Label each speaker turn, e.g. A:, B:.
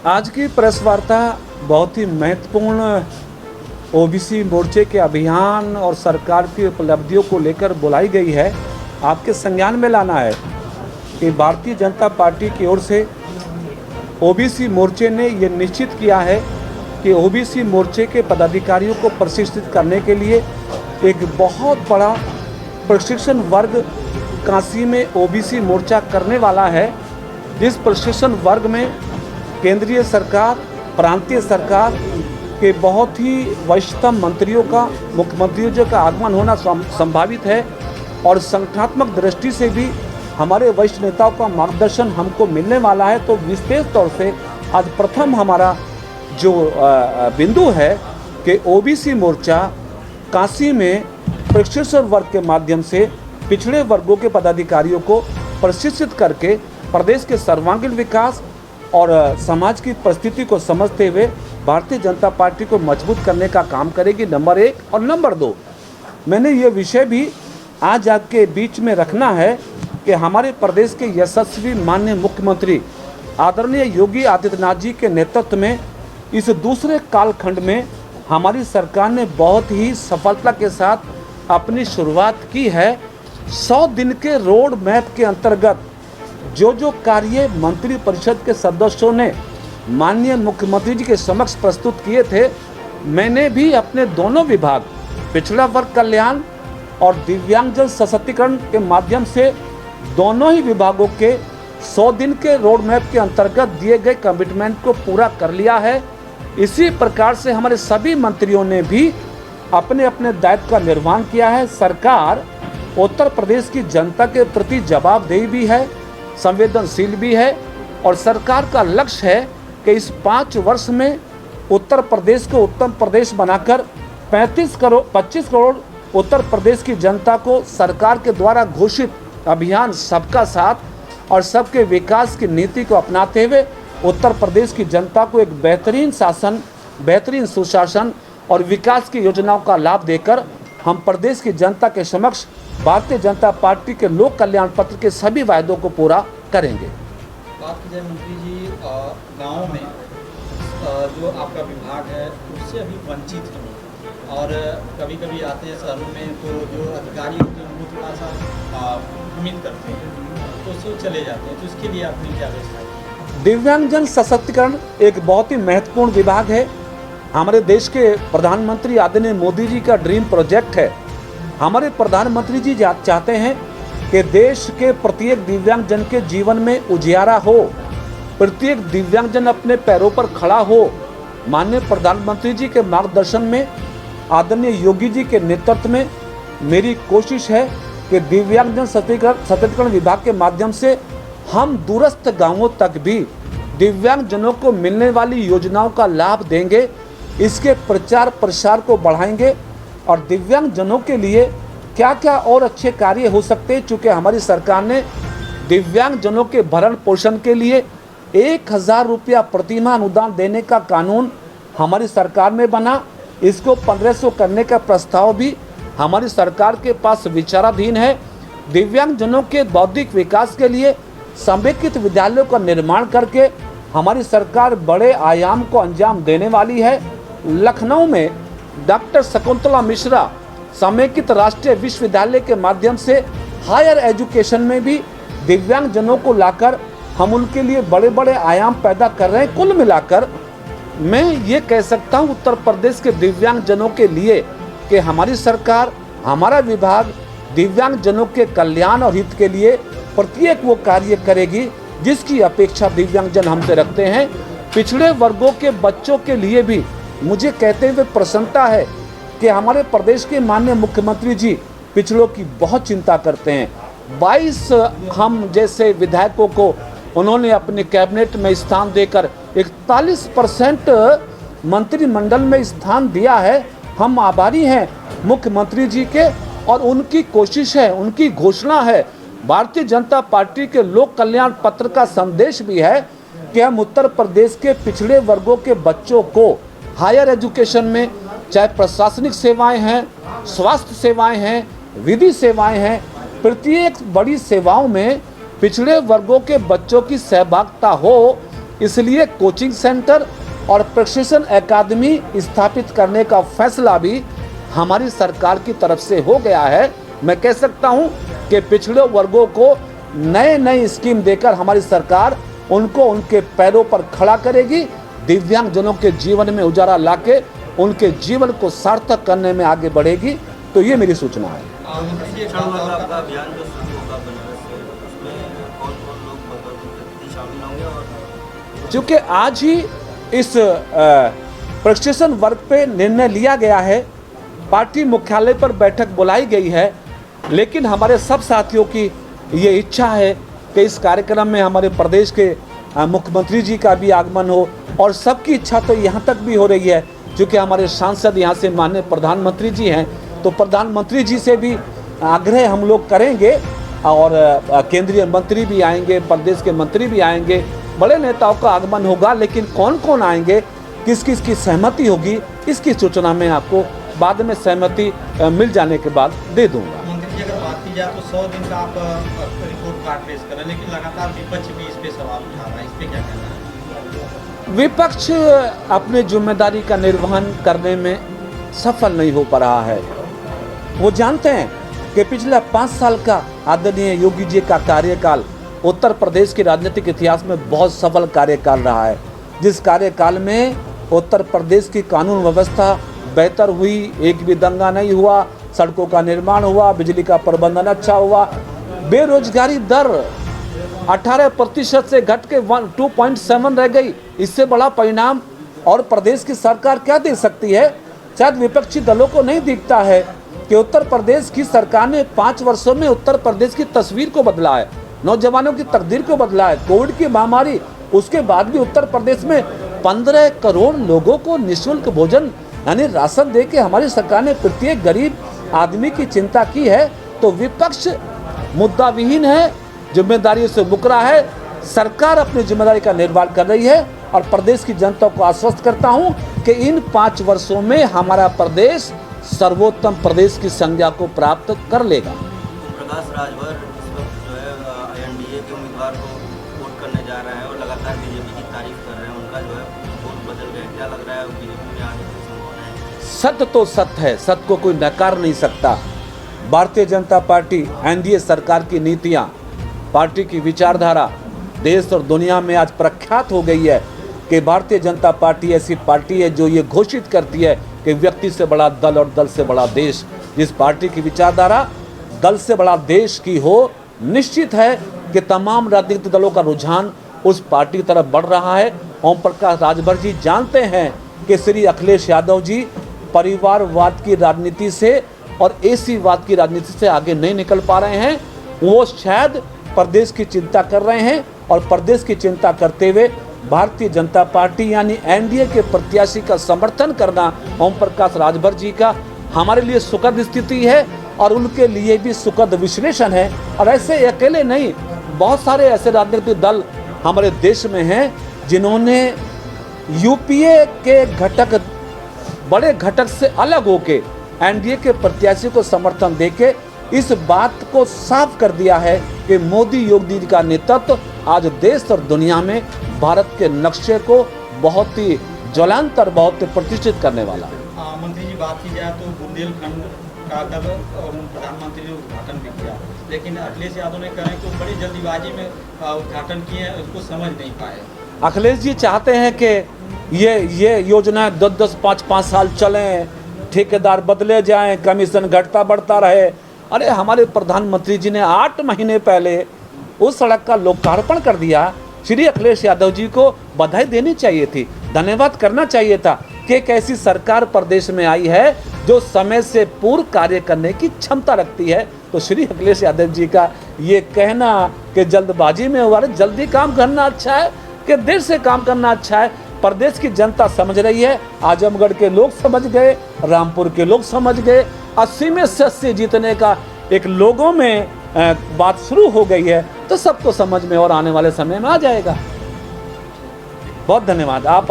A: आज की प्रेस वार्ता बहुत ही महत्वपूर्ण ओबीसी मोर्चे के अभियान और सरकार की उपलब्धियों को लेकर बुलाई गई है। आपके संज्ञान में लाना है कि भारतीय जनता पार्टी की ओर से ओबीसी मोर्चे ने ये निश्चित किया है कि ओबीसी मोर्चे के पदाधिकारियों को प्रशिक्षित करने के लिए एक बहुत बड़ा प्रशिक्षण वर्ग काशी में ओबीसी मोर्चा करने वाला है। जिस प्रशिक्षण वर्ग में केंद्रीय सरकार, प्रांतीय सरकार के बहुत ही वरिष्ठतम मंत्रियों का, मुख्यमंत्रियों का आगमन होना संभावित है और संगठनात्मक दृष्टि से भी हमारे वरिष्ठ नेताओं का मार्गदर्शन हमको मिलने वाला है। तो विशेष तौर से आज प्रथम हमारा जो बिंदु है कि ओबीसी मोर्चा काशी में प्रशिक्षण वर्ग के माध्यम से पिछड़े वर्गों के पदाधिकारियों को प्रशिक्षित करके प्रदेश के सर्वांगीण विकास और समाज की परिस्थिति को समझते हुए भारतीय जनता पार्टी को मजबूत करने का काम करेगी, नंबर 1। और नंबर 2, मैंने ये विषय भी आज आपके बीच में रखना है कि हमारे प्रदेश के यशस्वी माननीय मुख्यमंत्री आदरणीय योगी आदित्यनाथ जी के नेतृत्व में इस दूसरे कालखंड में हमारी सरकार ने बहुत ही सफलता के साथ अपनी शुरुआत की है। 100 दिन के रोड मैप के अंतर्गत जो कार्य मंत्री परिषद के सदस्यों ने माननीय मुख्यमंत्री जी के समक्ष प्रस्तुत किए थे, मैंने भी अपने दोनों विभाग पिछड़ा वर्ग कल्याण और दिव्यांगजन सशक्तिकरण के माध्यम से दोनों ही विभागों के 100 दिन के रोड मैप के अंतर्गत दिए गए कमिटमेंट को पूरा कर लिया है। इसी प्रकार से हमारे सभी मंत्रियों ने भी अपने अपने दायित्व का निर्वहन किया है। सरकार उत्तर प्रदेश की जनता के प्रति जवाबदेही भी है, संवेदनशील भी है और सरकार का लक्ष्य है कि इस 5 वर्ष में उत्तर प्रदेश को उत्तम प्रदेश बनाकर 25 करोड़ उत्तर प्रदेश की जनता को सरकार के द्वारा घोषित अभियान सबका साथ और सबके विकास की नीति को अपनाते हुए उत्तर प्रदेश की जनता को एक बेहतरीन शासन, बेहतरीन सुशासन और विकास की योजनाओं का लाभ देकर हम प्रदेश की जनता के समक्ष भारतीय जनता पार्टी के लोक कल्याण पत्र के सभी वायदों को पूरा करेंगे।
B: बात की जाए मंत्री जी, गाँव में जो आपका विभाग है उससे अभी वंचित हैं और कभी कभी आते हैं शहरों में तो जो अधिकारी होते हैं वो थोड़ा सा उम्मीद करते हैं तो उससे चले जाते हैं, तो इसके लिए आपने क्या व्यवस्था की?
A: दिव्यांगजन सशक्तिकरण एक बहुत ही महत्वपूर्ण विभाग है। हमारे देश के प्रधानमंत्री आदरणीय मोदी जी का ड्रीम प्रोजेक्ट है। हमारे प्रधानमंत्री जी चाहते हैं कि देश के प्रत्येक दिव्यांगजन के जीवन में उजियारा हो, प्रत्येक दिव्यांगजन अपने पैरों पर खड़ा हो। माननीय प्रधानमंत्री जी के मार्गदर्शन में, आदरणीय योगी जी के नेतृत्व में मेरी कोशिश है कि दिव्यांगजन सशक्तिकरण विभाग के माध्यम से हम दूरस्थ गांवों तक भी दिव्यांगजनों को मिलने वाली योजनाओं का लाभ देंगे, इसके प्रचार प्रसार को बढ़ाएंगे और दिव्यांगजनों के लिए क्या क्या और अच्छे कार्य हो सकते हैं। चूँकि हमारी सरकार ने दिव्यांगजनों के भरण पोषण के लिए 1000 रुपया प्रतिमाह अनुदान देने का कानून हमारी सरकार में बना, इसको 1500 करने का प्रस्ताव भी हमारी सरकार के पास विचाराधीन है। दिव्यांगजनों के बौद्धिक विकास के लिए समेकित विद्यालयों का निर्माण करके हमारी सरकार बड़े आयाम को अंजाम देने वाली है। लखनऊ में डॉक्टर शकुंतला मिश्रा समेकित राष्ट्रीय विश्वविद्यालय के माध्यम से हायर एजुकेशन में भी दिव्यांगजनों को लाकर हम उनके लिए बड़े बड़े आयाम पैदा कर रहे हैं। कुल मिलाकर मैं ये कह सकता हूँ उत्तर प्रदेश के दिव्यांगजनों के लिए कि हमारी सरकार, हमारा विभाग दिव्यांगजनों के कल्याण और हित के लिए प्रत्येक वो कार्य करेगी जिसकी अपेक्षा दिव्यांगजन हमसे रखते हैं। पिछड़े वर्गों के बच्चों के लिए भी मुझे कहते हुए प्रसन्नता है कि हमारे प्रदेश के माननीय मुख्यमंत्री जी पिछड़ों की बहुत चिंता करते हैं। 22 हम जैसे विधायकों को उन्होंने अपने कैबिनेट में स्थान देकर 41% मंत्रिमंडल में स्थान दिया है। हम आभारी हैं मुख्यमंत्री जी के और उनकी कोशिश है, उनकी घोषणा है। भारतीय जनता पार्टी के लोक कल्याण पत्र का संदेश भी है कि हम उत्तर प्रदेश के पिछड़े वर्गों के बच्चों को हायर एजुकेशन में, चाहे प्रशासनिक सेवाएं हैं, स्वास्थ्य सेवाएं हैं, विधि सेवाएं हैं, प्रत्येक बड़ी सेवाओं में पिछड़े वर्गों के बच्चों की सहभागिता हो इसलिए कोचिंग सेंटर और प्रशिक्षण एकेडमी स्थापित करने का फैसला भी हमारी सरकार की तरफ से हो गया है। मैं कह सकता हूं कि पिछड़े वर्गों को नए स्कीम देकर हमारी सरकार उनको उनके पैरों पर खड़ा करेगी, दिव्यांगजनों के जीवन में उजाला लाके उनके जीवन को सार्थक करने में आगे बढ़ेगी। तो ये मेरी सूचना है।
C: आपका अभियान जो शुरू होगा बनारस से, उसमें कौन-कौन लोग मतलब शामिल होंगे? और
A: चूँकि आज ही इस प्रशिक्षण वर्ग पे निर्णय लिया गया है, पार्टी मुख्यालय पर बैठक बुलाई गई है, लेकिन हमारे सब साथियों की ये इच्छा है कि इस कार्यक्रम में हमारे प्रदेश के मुख्यमंत्री जी का भी आगमन हो, और सबकी इच्छा तो यहाँ तक भी हो रही है, क्योंकि हमारे सांसद यहाँ से माननीय प्रधानमंत्री जी हैं, तो प्रधानमंत्री जी से भी आग्रह हम लोग करेंगे, और केंद्रीय मंत्री भी आएंगे, प्रदेश के मंत्री भी आएंगे, बड़े नेताओं का आगमन होगा। लेकिन कौन कौन आएंगे, किस किस की सहमति होगी, इसकी सूचना मैं आपको बाद में सहमति मिल जाने के बाद दे दूंगा।
B: मंत्री जी, अगर बात की जाए तो 100 दिन का आप रिपोर्ट कार्ड पेश कर रहे हैं, लेकिन लगातार विपक्ष भी इस पे सवाल उठा रहा है, इस पे क्या कहना है?
A: विपक्ष अपनी जिम्मेदारी का निर्वहन करने में सफल नहीं हो पा रहा है। वो जानते हैं कि पिछले 5 साल का आदरणीय योगी जी का कार्यकाल उत्तर प्रदेश के राजनीतिक इतिहास में बहुत सफल कार्यकाल रहा है, जिस कार्यकाल में उत्तर प्रदेश की कानून व्यवस्था बेहतर हुई, एक भी दंगा नहीं हुआ, सड़कों का निर्माण हुआ, बिजली का प्रबंधन अच्छा हुआ, बेरोजगारी दर 18% से घट के 2.7 रह गई। इससे बड़ा परिणाम और प्रदेश की सरकार क्या दे सकती है? शायद विपक्षी दलों को नहीं दिखता है कि उत्तर प्रदेश की सरकार ने 5 वर्षों में उत्तर प्रदेश की तस्वीर को बदला है, नौजवानों की तकदीर को बदला है। कोविड की महामारी, उसके बाद भी उत्तर प्रदेश में 15 करोड़ लोगों को निःशुल्क भोजन यानी राशन दे के हमारी सरकार ने प्रत्येक गरीब आदमी की चिंता की है। तो विपक्ष मुद्दा विहीन है, जिम्मेदारी से मुकरा है। सरकार अपनी जिम्मेदारी का निर्वाह कर रही है, और प्रदेश की जनता को आश्वस्त करता हूं कि इन 5 वर्षों में हमारा प्रदेश सर्वोत्तम प्रदेश की संज्ञा को प्राप्त कर लेगा।
C: प्रकाश राजभर इस वक्त जो है एनडीए के उम्मीदवार को वोट करने जा रहे हैं और लगातार बीजेपी की तारीफ कर रहे हैं, उनका जो है वोट बदल गया, क्या लग रहा है बीजेपी में आने की संभावना है?
A: सत्य तो सत्य है, सत्य को कोई नकार नहीं सकता। भारतीय जनता पार्टी, एनडीए सरकार की नीतियां, पार्टी की विचारधारा देश और दुनिया में आज प्रख्यात हो गई है कि भारतीय जनता पार्टी ऐसी पार्टी है जो ये घोषित करती है कि व्यक्ति से बड़ा दल और दल से बड़ा देश। जिस पार्टी की विचारधारा दल से बड़ा देश की हो, निश्चित है कि तमाम राजनीतिक दलों का रुझान उस पार्टी की तरफ बढ़ रहा है। ओम प्रकाश राजभर जी जानते हैं कि श्री अखिलेश यादव जी परिवारवाद की राजनीति से और एसीवाद की राजनीति से आगे नहीं निकल पा रहे हैं। वो शायद प्रदेश की चिंता कर रहे हैं, और प्रदेश की चिंता करते हुए भारतीय जनता पार्टी यानी एनडीए के प्रत्याशी का समर्थन करना ओम प्रकाश राजभर जी का हमारे लिए सुखद स्थिति है, और उनके लिए भी सुखद विश्लेषण है। और ऐसे अकेले नहीं, बहुत सारे ऐसे राजनीतिक दल हमारे देश में हैं जिन्होंने यूपीए के घटक, बड़े घटक से अलग होके एनडीए के प्रत्याशी को समर्थन देके इस बात को साफ कर दिया है कि मोदी योगी जी का नेतृत्व आज देश और दुनिया में भारत के नक्शे को बहुत ही ज्वलंत और बहुत ही प्रतिष्ठित करने वाला है।
B: मंत्री जी, बात की जाए तो बुंदेलखंड का कल प्रधानमंत्री ने उद्घाटन भी किया, लेकिन अखिलेश यादव ने कहा कि बड़ी जल्दीबाजी में उद्घाटन किए हैं, उसको समझ नहीं पाए।
A: अखिलेश जी चाहते हैं कि ये योजना 10-10, 5-5 साल चलें, ठेकेदार बदले जाएं, कमीशन घटता बढ़ता रहे। अरे हमारे प्रधानमंत्री जी ने 8 महीने पहले उस सड़क का लोकार्पण कर दिया। श्री अखिलेश यादव जी को बधाई देनी चाहिए थी, धन्यवाद करना चाहिए था कि एक ऐसी सरकार प्रदेश में आई है जो समय से पूर्व कार्य करने की क्षमता रखती है। तो श्री अखिलेश यादव जी का ये कहना कि जल्दबाजी में हुआ, जल्दी काम करना अच्छा है कि देर से काम करना अच्छा है, प्रदेश की जनता समझ रही है। आजमगढ़ के लोग समझ गए, रामपुर के लोग समझ गए, 80 में से 80 जीतने का एक लोगों में बात शुरू हो गई है, तो सबको समझ में और आने वाले समय में आ जाएगा। बहुत धन्यवाद। आप